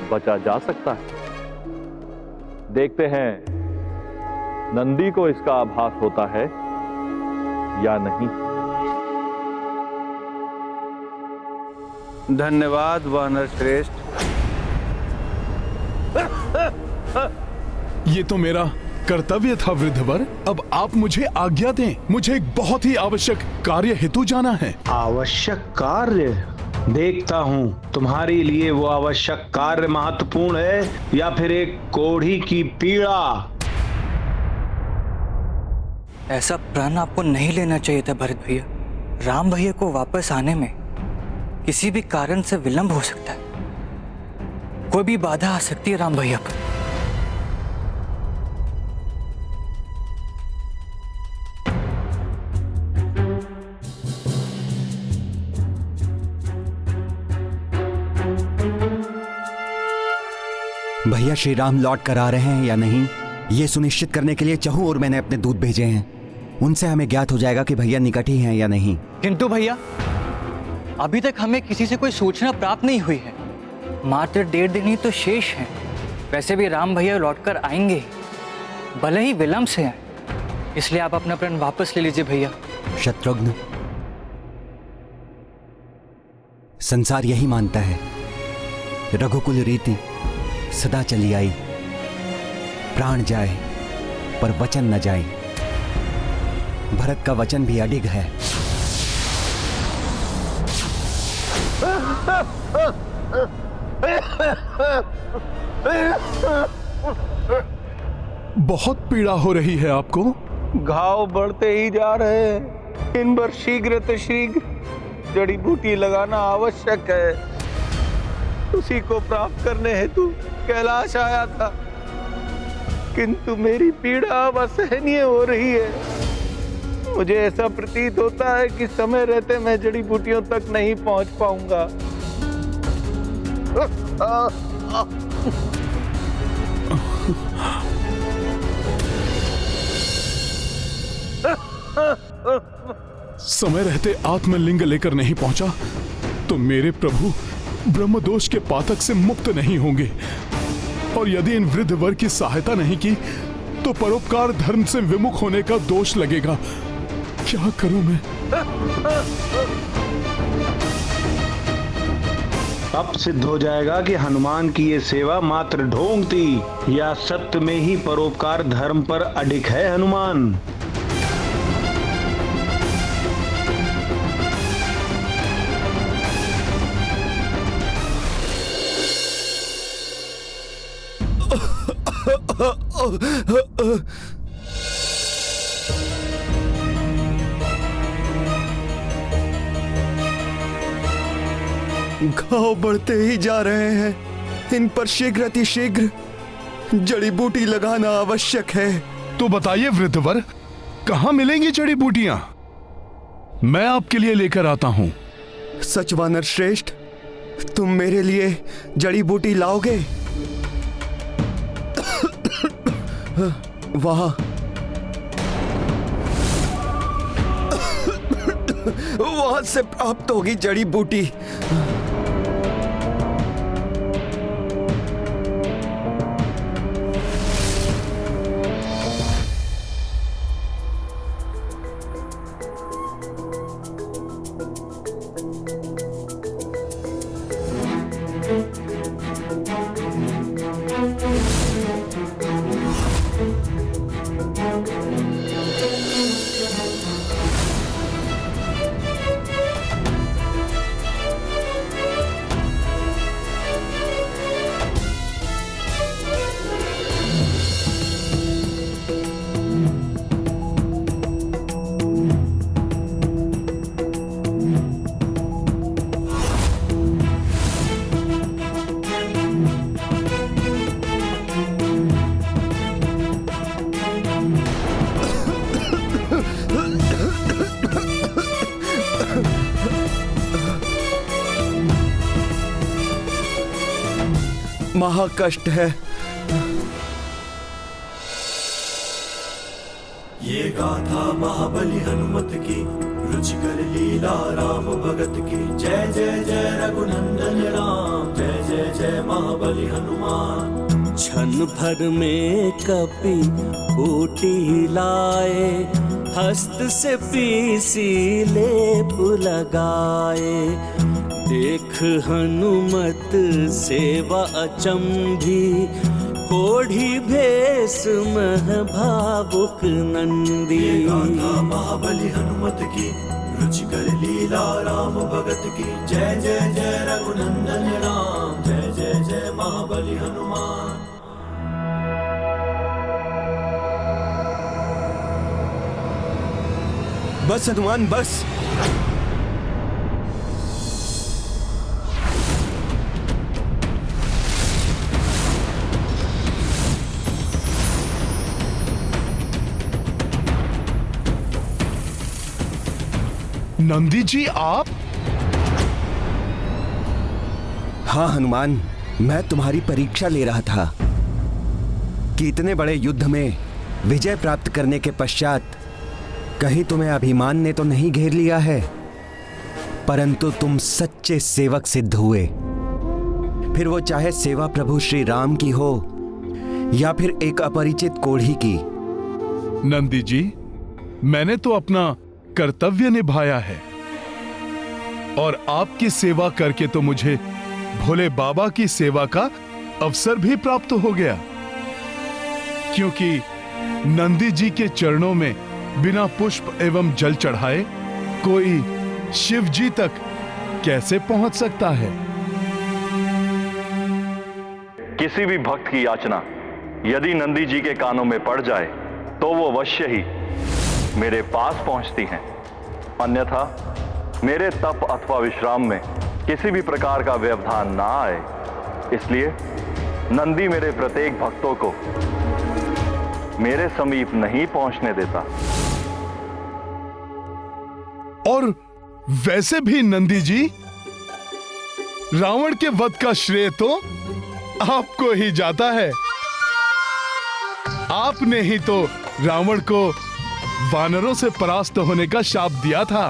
बचा जा सकता है। देखते हैं नंदी को इसका आभास होता है या नहीं। धन्यवाद वानर श्रेष्ठ। ये तो मेरा कर्तव्य था वृद्धवर, अब आप मुझे आज्ञा दें। मुझे एक बहुत ही आवश्यक कार्य हेतु जाना है। आवश्यक कार्य? देखता हूँ तुम्हारे लिए वो आवश्यक कार्य महत्वपूर्ण है या फिर एक कोढ़ी की पीड़ा। ऐसा प्रण आपको नहीं लेना चाहिए था भरत भैया। राम भैया को वापस आने में किसी भी कारण से विलंब हो सकता है, कोई भी बाधा आ सकती है राम भैया पर। भैया श्री राम लौट कर आ रहे हैं या नहीं, ये सुनिश्चित करने के लिए चहु और मैंने अपने दूत भेजे हैं। उनसे हमें ज्ञात हो जाएगा कि भैया निकट ही हैं या नहीं। किंतु भैया अभी तक हमें किसी से कोई सूचना प्राप्त नहीं हुई है। मात्र 1.5 दिन ही तो शेष है। वैसे भी राम भैया लौटकर आएंगे, भले ही विलंब से हैं, इसलिए आप अपना प्रण वापस ले लीजिए भैया। शत्रुघ्न, संसार यही मानता है, रघुकुल रीति सदा चली आई, प्राण जाए पर वचन न जाए। भरत का वचन भी अडिग है। बहुत पीड़ा हो रही है आपको? घाव बढ़ते ही जा रहे हैं। इन पर शीघ्र जड़ी बूटी लगाना आवश्यक है। उसी को प्राप्त करने हेतु कैलाश आया था, किंतु मेरी पीड़ा अब असहनीय हो रही है। मुझे ऐसा प्रतीत होता है कि समय रहते मैं जड़ी बूटियों तक नहीं पहुंच पाऊंगा। समय रहते आत्मलिंग लेकर नहीं पहुंचा तो मेरे प्रभु ब्रह्मदोष के पातक से मुक्त नहीं होंगे, और यदि इन वृद्ध वर्ग की सहायता नहीं की तो परोपकार धर्म से विमुख होने का दोष लगेगा। क्या करूं मैं? अब सिद्ध हो जाएगा कि हनुमान की ये सेवा मात्र ढोंग थी या सत्य में ही परोपकार धर्म पर अडिग है हनुमान। घाव बढ़ते ही जा रहे हैं। इन पर शीघ्र अतिशीघ्र जड़ी बूटी लगाना आवश्यक है। तो बताइए वृद्धवर, कहां मिलेंगी जड़ी बूटियां? मैं आपके लिए लेकर आता हूं। सच वानर श्रेष्ठ, तुम मेरे लिए जड़ी बूटी लाओगे? वहां वहां से प्राप्त होगी जड़ी बूटी। महाकष्ट है। ये गाथा महाबली हनुमत की, रुचिकर लीला राम भगत की। जय जय जय रघुनंदन राम, जय जय जय महाबली हनुमान। क्षण भर में कपि बूटी लाए, हस्त से पीसी लेप लगाए। देख हनुमत सेवा अचंभी, कोढ़ी भेष मह भावुक नंदी। गाथा महाबली हनुमत की, रुचिकर लीला राम भगत की। जय जय जय रघुनंदन राम, जय जय जय महाबली हनुमान। बस हनुमान बस। नंदी जी आप? हाँ हनुमान, मैं तुम्हारी परीक्षा ले रहा था कि इतने बड़े युद्ध में विजय प्राप्त करने के पश्चात कहीं तुम्हें अभिमान ने तो नहीं घेर लिया है, परंतु तुम सच्चे सेवक सिद्ध हुए। फिर वो चाहे सेवा प्रभु श्री राम की हो या फिर एक अपरिचित कोढ़ी की। नंदी जी, मैंने तो अपना कर्तव्य निभाया है और आपकी सेवा करके तो मुझे भोले बाबा की सेवा का अवसर भी प्राप्त हो गया, क्योंकि नंदी जी के चरणों में बिना पुष्प एवं जल चढ़ाए कोई शिव जी तक कैसे पहुंच सकता है। किसी भी भक्त की याचना यदि नंदी जी के कानों में पड़ जाए तो वो अवश्य ही मेरे पास पहुंचती हैं। अन्यथा मेरे तप अथवा विश्राम में किसी भी प्रकार का व्यवधान ना आए, इसलिए नंदी मेरे प्रत्येक भक्तों को मेरे समीप नहीं पहुंचने देता। और वैसे भी नंदी जी, रावण के वध का श्रेय तो आपको ही जाता है। आपने ही तो रावण को वानरों से परास्त होने का शाप दिया था।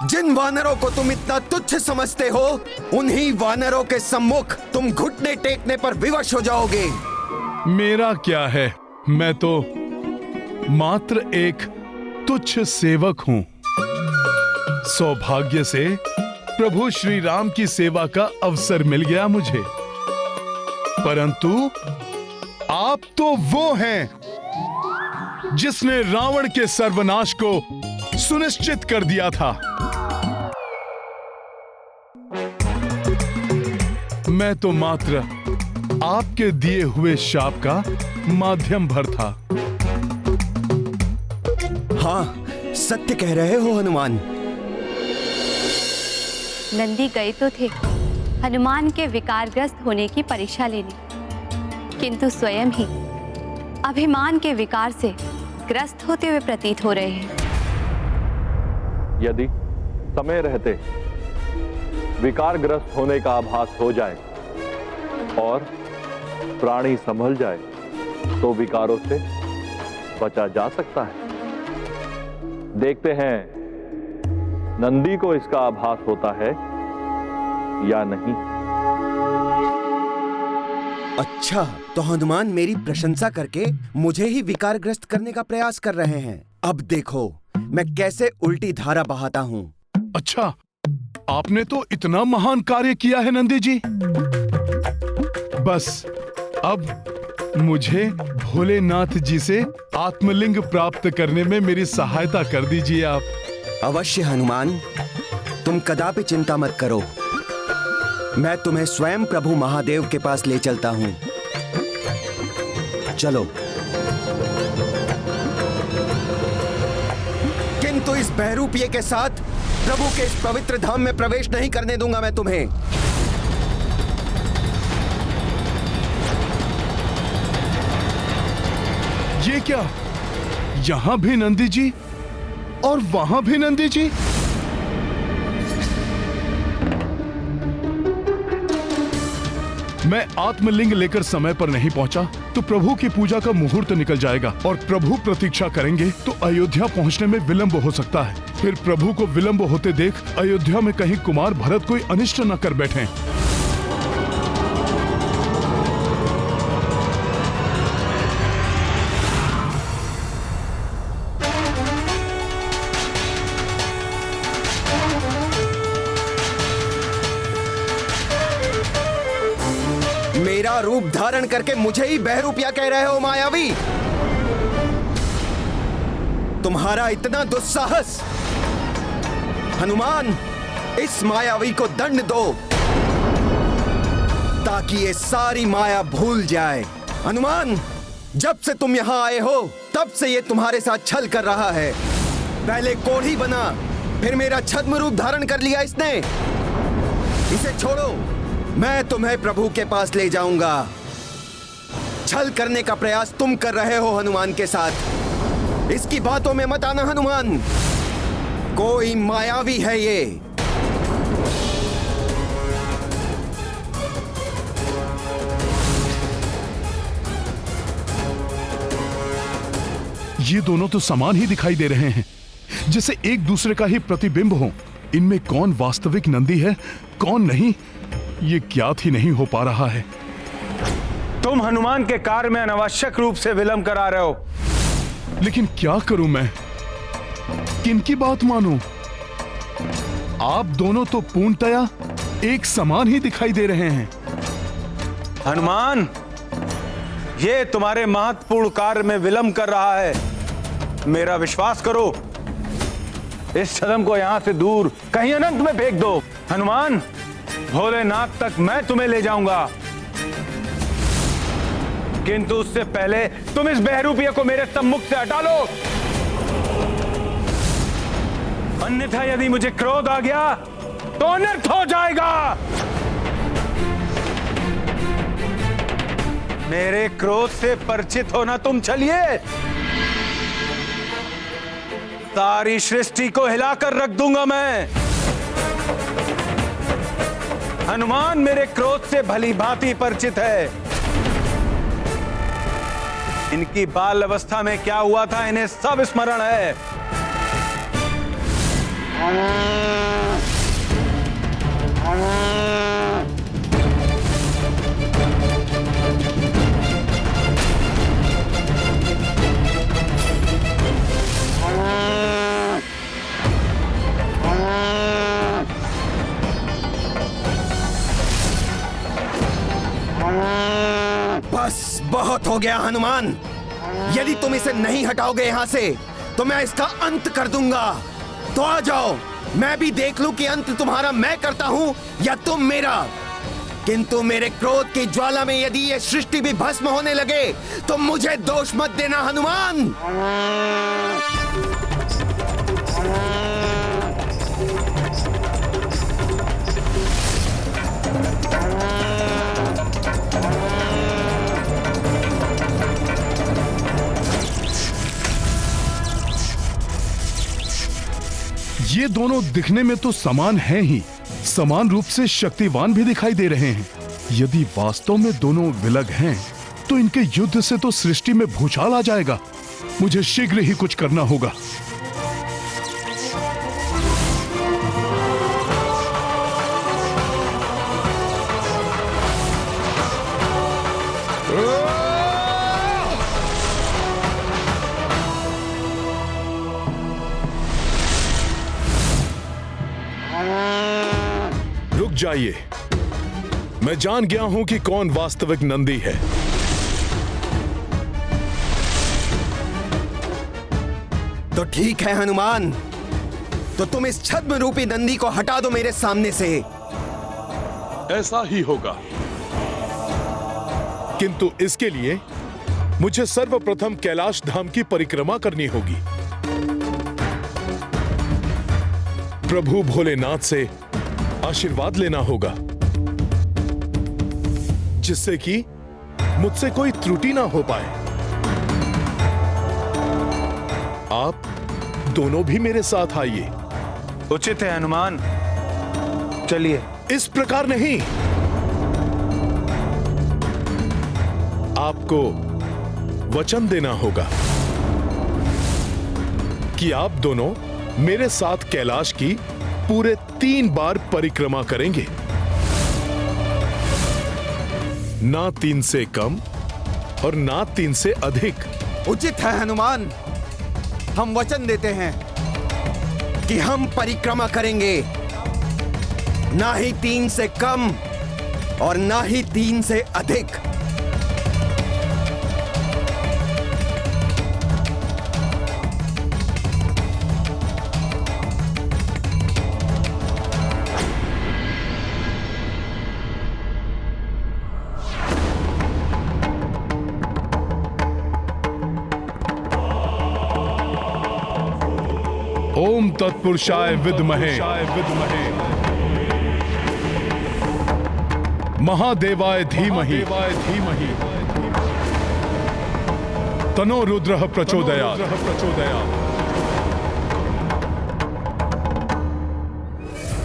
जिन वानरों को तुम इतना तुच्छ समझते हो, उन्हीं वानरों के सम्मुख तुम घुटने टेकने पर विवश हो जाओगे। मेरा क्या है, मैं तो मात्र एक तुच्छ सेवक हूं। सौभाग्य से प्रभु श्री राम की सेवा का अवसर मिल गया मुझे, परंतु आप तो वो हैं जिसने रावण के सर्वनाश को सुनिश्चित कर दिया था। मैं तो मात्र आपके दिए हुए शाप का माध्यम भर था। हाँ, सत्य कह रहे हो हनुमान। नंदी गए तो थे हनुमान के विकारग्रस्त होने की परीक्षा लेने, किंतु स्वयं ही अभिमान के विकार से ग्रस्त होते हुए प्रतीत हो रहे हैं। यदि समय रहते विकारग्रस्त होने का आभास हो जाए और प्राणी संभल जाए तो विकारों से बचा जा सकता है। देखते हैं नंदी को इसका आभास होता है या नहीं? अच्छा, तो हनुमान मेरी प्रशंसा करके मुझे ही विकारग्रस्त करने का प्रयास कर रहे हैं। अब देखो मैं कैसे उल्टी धारा बहाता हूँ। अच्छा, आपने तो इतना महान कार्य किया है नंदी जी। बस अब मुझे भोलेनाथ जी से आत्मलिंग प्राप्त करने में मेरी सहायता कर दीजिए आप। अवश्य हनुमान, तुम कदापि चिंता मत करो। मैं तुम्हें स्वयं प्रभु महादेव के पास ले चलता हूं। चलो। किंतु इस बहरूपिये के साथ प्रभु के इस पवित्र धाम में प्रवेश नहीं करने दूंगा मैं तुम्हें। ये क्या? यहां भी नंदी जी और वहां भी नंदी जी? मैं आत्मलिंग लेकर समय पर नहीं पहुंचा तो प्रभु की पूजा का मुहूर्त निकल जाएगा और प्रभु प्रतीक्षा करेंगे तो अयोध्या पहुंचने में विलंब हो सकता है। फिर प्रभु को विलंब होते देख अयोध्या में कहीं कुमार भरत कोई अनिष्ट न कर बैठें। मेरा रूप धारण करके मुझे ही बहरूपिया कह रहे हो मायावी? तुम्हारा इतना दुस्साहस! हनुमान, इस मायावी को दंड दो ताकि ये सारी माया भूल जाए। हनुमान, जब से तुम यहां आए हो तब से ये तुम्हारे साथ छल कर रहा है। पहले कोढ़ी बना, फिर मेरा छद्म रूप धारण कर लिया इसने। इसे छोड़ो, मैं तुम्हें प्रभु के पास ले जाऊंगा। छल करने का प्रयास तुम कर रहे हो हनुमान के साथ। इसकी बातों में मत आना हनुमान। कोई मायावी है ये। ये दोनों तो समान ही दिखाई दे रहे हैं, जैसे एक दूसरे का ही प्रतिबिंब हो। इनमें कौन वास्तविक नंदी है, कौन नहीं, ये ज्ञात ही नहीं हो पा रहा है। तुम हनुमान के कार्य में अनावश्यक रूप से विलंब करा रहे हो। लेकिन क्या करूं मैं, किनकी बात मानूं? आप दोनों तो पूर्णतया एक समान ही दिखाई दे रहे हैं। हनुमान, ये तुम्हारे महत्वपूर्ण कार्य में विलंब कर रहा है। मेरा विश्वास करो। इस छद्म को यहां से दूर कहीं अनंत में फेंक दो। हनुमान, भोलेनाथ तक मैं तुम्हें ले जाऊंगा, किंतु उससे पहले तुम इस बहरूपिये को मेरे सम्मुख से हटा लो। अन्यथा यदि मुझे क्रोध आ गया तो अनर्थ हो जाएगा। मेरे क्रोध से परिचित होना तुम चलिए। सारी सृष्टि को हिलाकर रख दूंगा मैं। हनुमान मेरे क्रोध से भली भांति परिचित है। इनकी बाल अवस्था में क्या हुआ था इन्हें सब स्मरण है। बस बहुत हो गया हनुमान। यदि तुम इसे नहीं हटाओगे यहां से तो मैं इसका अंत कर दूंगा। तो आ जाओ, मैं भी देख लूं कि अंत तुम्हारा मैं करता हूं या तुम मेरा। किंतु मेरे क्रोध की ज्वाला में यदि ये सृष्टि भी भस्म होने लगे तो मुझे दोष मत देना हनुमान। ये दोनों दिखने में तो समान हैं ही, समान रूप से शक्तिवान भी दिखाई दे रहे हैं। यदि वास्तव में दोनों विलग हैं, तो इनके युद्ध से तो सृष्टि में भूचाल आ जाएगा। मुझे शीघ्र ही कुछ करना होगा। जाइए, मैं जान गया हूं कि कौन वास्तविक नंदी है। तो ठीक है हनुमान, तो तुम इस छद्म रूपी नंदी को हटा दो मेरे सामने से। ऐसा ही होगा, किंतु इसके लिए मुझे सर्वप्रथम कैलाश धाम की परिक्रमा करनी होगी। प्रभु भोलेनाथ से आशीर्वाद लेना होगा, जिससे कि मुझसे कोई त्रुटि ना हो पाए। आप दोनों भी मेरे साथ आइए। उचित है हनुमान, चलिए। इस प्रकार नहीं, आपको वचन देना होगा कि आप दोनों मेरे साथ कैलाश की पूरे 3 बार परिक्रमा करेंगे, ना 3 से कम और ना 3 से अधिक। उचित है हनुमान, हम वचन देते हैं कि हम परिक्रमा करेंगे, ना ही 3 से कम और ना ही 3 से अधिक। ओम तत्पुरुषाय विद्महे महादेवाय धीमहि तनो रुद्रः प्रचोदयात्।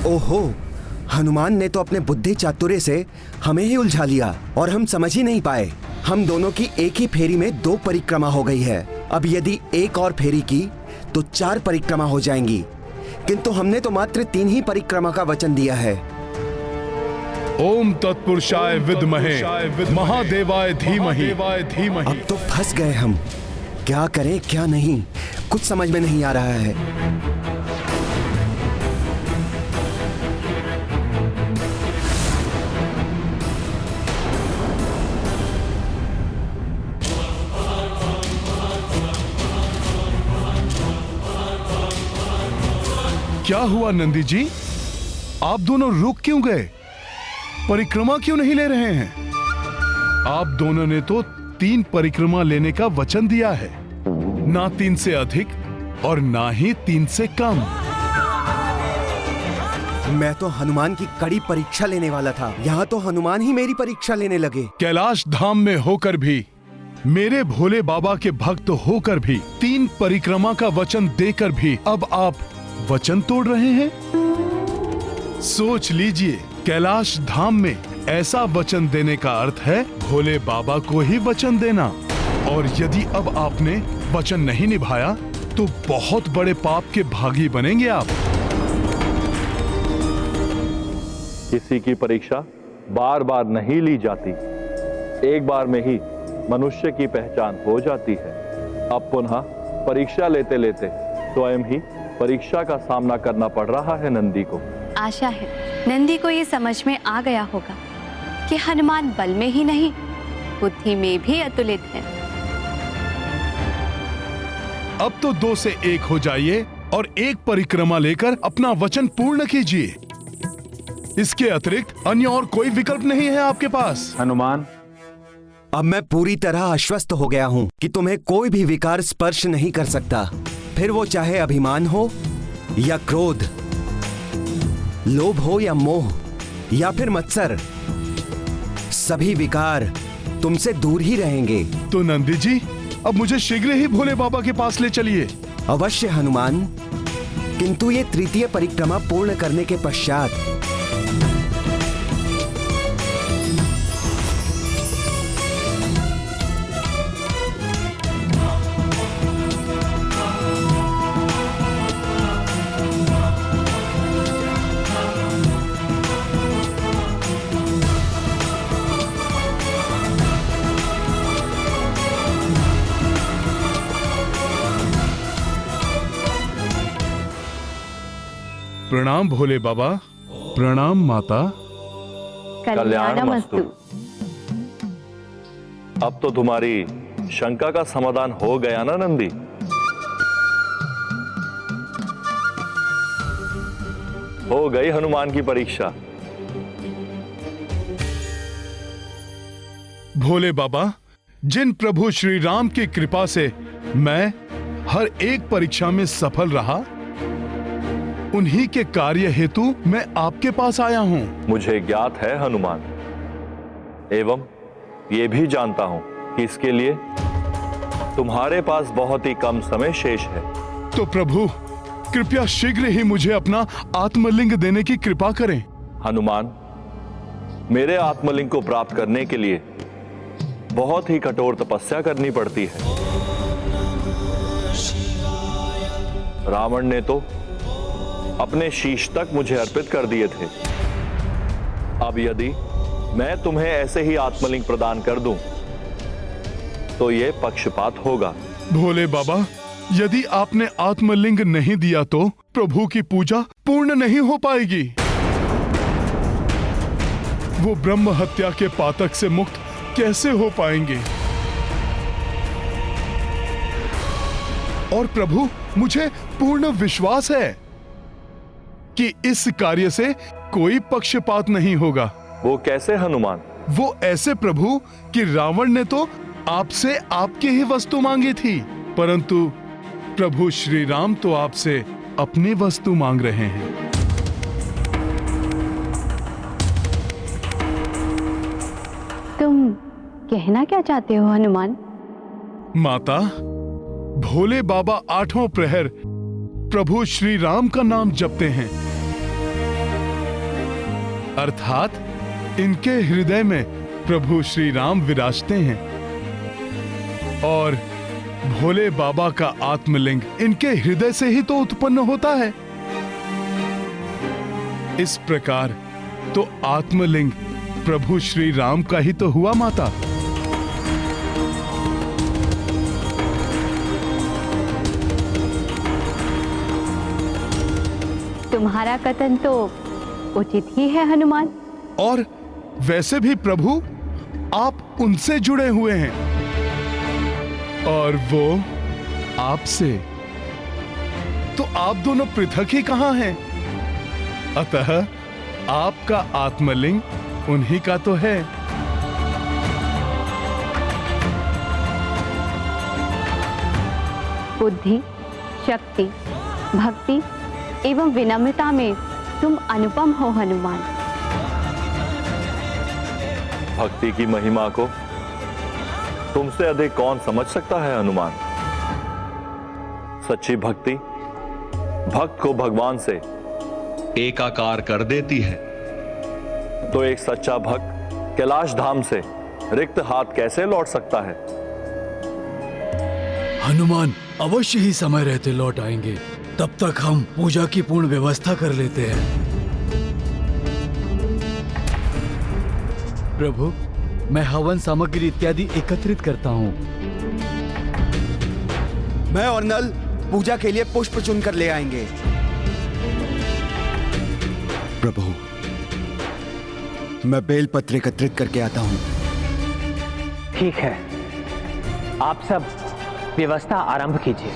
ओहो, हनुमान ने तो अपने बुद्धि चातुर्य से हमें ही उलझा लिया और हम समझ ही नहीं पाए। हम दोनों की एक ही फेरी में 2 परिक्रमा हो गई है। अब यदि एक और फेरी की तो 4 परिक्रमा हो जाएंगी, किंतु हमने तो मात्र 3 ही परिक्रमा का वचन दिया है। ओम तत्पुरुषाय विद्महे महादेवाय धीमहि। अब तो फंस गए हम, क्या करें क्या नहीं, कुछ समझ में नहीं आ रहा है। क्या हुआ नंदी जी, आप दोनों रुक क्यों गए? परिक्रमा क्यों नहीं ले रहे हैं? आप दोनों ने तो 3 परिक्रमा लेने का वचन दिया है, ना 3 से अधिक और ना ही 3 से कम। मैं तो हनुमान की कड़ी परीक्षा लेने वाला था, यहाँ तो हनुमान ही मेरी परीक्षा लेने लगे। कैलाश धाम में होकर भी, मेरे भोले बाबा के भक्त होकर भी, 3 परिक्रमा का वचन देकर भी अब आप वचन तोड़ रहे हैं। सोच लीजिए, कैलाश धाम में ऐसा वचन देने का अर्थ है भोले बाबा को ही वचन देना, और यदि अब आपने वचन नहीं निभाया तो बहुत बड़े पाप के भागी बनेंगे आप। किसी की परीक्षा बार बार नहीं ली जाती, एक बार में ही मनुष्य की पहचान हो जाती है। अब पुनः परीक्षा लेते लेते स्वयं ही परीक्षा का सामना करना पड़ रहा है नंदी को। आशा है नंदी को ये समझ में आ गया होगा कि हनुमान बल में ही नहीं, बुद्धि में भी अतुलित है। अब तो 2 से 1 हो जाइए और एक परिक्रमा लेकर अपना वचन पूर्ण कीजिए। इसके अतिरिक्त अन्य और कोई विकल्प नहीं है आपके पास। हनुमान, अब मैं पूरी तरह आश्वस्त हो गया हूँ कि तुम्हें कोई भी विकार स्पर्श नहीं कर सकता, फिर वो चाहे अभिमान हो या क्रोध, लोभ हो या मोह या फिर मत्सर, सभी विकार तुमसे दूर ही रहेंगे। तो नंदी जी, अब मुझे शीघ्र ही भोले बाबा के पास ले चलिए। अवश्य हनुमान, किंतु ये 3य परिक्रमा पूर्ण करने के पश्चात प्रणाम भोले बाबा, प्रणाम माता। कल्याणमस्तु। अब तो तुम्हारी शंका का समाधान हो गया ना नंदी? हो गई हनुमान की परीक्षा। भोले बाबा, जिन प्रभु श्री राम की कृपा से मैं हर एक परीक्षा में सफल रहा, उन्हीं के कार्य हेतु मैं आपके पास आया हूं। मुझे ज्ञात है हनुमान, एवं ये भी जानता हूं कि इसके लिए तुम्हारे पास बहुत ही कम समय शेष है। तो प्रभु कृपया शीघ्र ही मुझे अपना आत्मलिंग देने की कृपा करें। हनुमान, मेरे आत्मलिंग को प्राप्त करने के लिए बहुत ही कठोर तपस्या करनी पड़ती है। रावण ने तो अपने शीश तक मुझे अर्पित कर दिए थे। अब यदि मैं तुम्हें ऐसे ही आत्मलिंग प्रदान कर दूं, तो यह पक्षपात होगा। भोले बाबा, यदि आपने आत्मलिंग नहीं दिया तो प्रभु की पूजा पूर्ण नहीं हो पाएगी। वो ब्रह्म हत्या के पातक से मुक्त कैसे हो पाएंगे? और प्रभु, मुझे पूर्ण विश्वास है कि इस कार्य से कोई पक्षपात नहीं होगा। वो कैसे हनुमान? वो ऐसे प्रभु कि रावण ने तो आपसे आपकी ही वस्तु मांगी थी, परंतु प्रभु श्री राम तो आपसे अपनी वस्तु मांग रहे हैं। तुम कहना क्या चाहते हो हनुमान? माता, भोले बाबा आठों प्रहर प्रभु श्री राम का नाम जपते हैं, अर्थात इनके हृदय में प्रभु श्री राम विराजते हैं, और भोले बाबा का आत्मलिंग इनके हृदय से ही तो उत्पन्न होता है। इस प्रकार तो आत्मलिंग प्रभु श्री राम का ही तो हुआ माता। तुम्हारा कथन तो उचित ही है हनुमान। और वैसे भी प्रभु आप उनसे जुड़े हुए हैं और वो आपसे, तो आप दोनों पृथक ही कहां हैं? अतः आपका आत्मलिंग उन्हीं का तो है। बुद्धि, शक्ति, भक्ति एवं विनम्रता में तुम अनुपम हो हनुमान। भक्ति की महिमा को तुमसे अधिक कौन समझ सकता है हनुमान? सच्ची भक्ति भक्त को भगवान से एकाकार कर देती है। तो एक सच्चा भक्त कैलाश धाम से रिक्त हाथ कैसे लौट सकता है? हनुमान अवश्य ही समय रहते लौट आएंगे। तब तक हम पूजा की पूर्ण व्यवस्था कर लेते हैं। प्रभु, मैं हवन सामग्री इत्यादि एकत्रित करता हूँ। मैं और नल पूजा के लिए पुष्प चुनकर ले आएंगे। प्रभु, मैं बेलपत्र एकत्रित करके आता हूँ। ठीक है, आप सब व्यवस्था आरंभ कीजिए।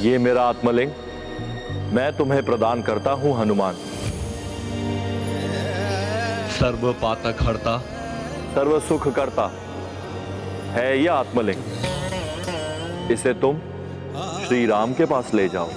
ये मेरा आत्मलिंग मैं तुम्हें प्रदान करता हूं हनुमान। सर्व पातक हरता, सर्व सुख करता है यह आत्मलिंग। इसे तुम श्री राम के पास ले जाओ।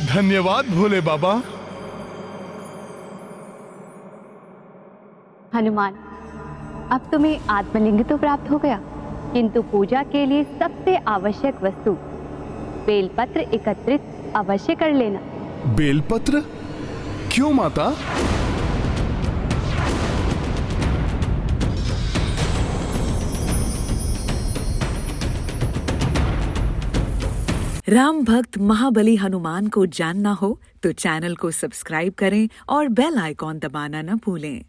धन्यवाद भोले बाबा। हनुमान, अब तुम्हें आत्मलिंग तो प्राप्त हो गया, किंतु पूजा के लिए सबसे आवश्यक वस्तु बेलपत्र एकत्रित अवश्य कर लेना। बेलपत्र? क्यों माता? राम भक्त महाबली हनुमान को जानना हो तो चैनल को सब्सक्राइब करें और बेल आइकॉन दबाना न भूलें।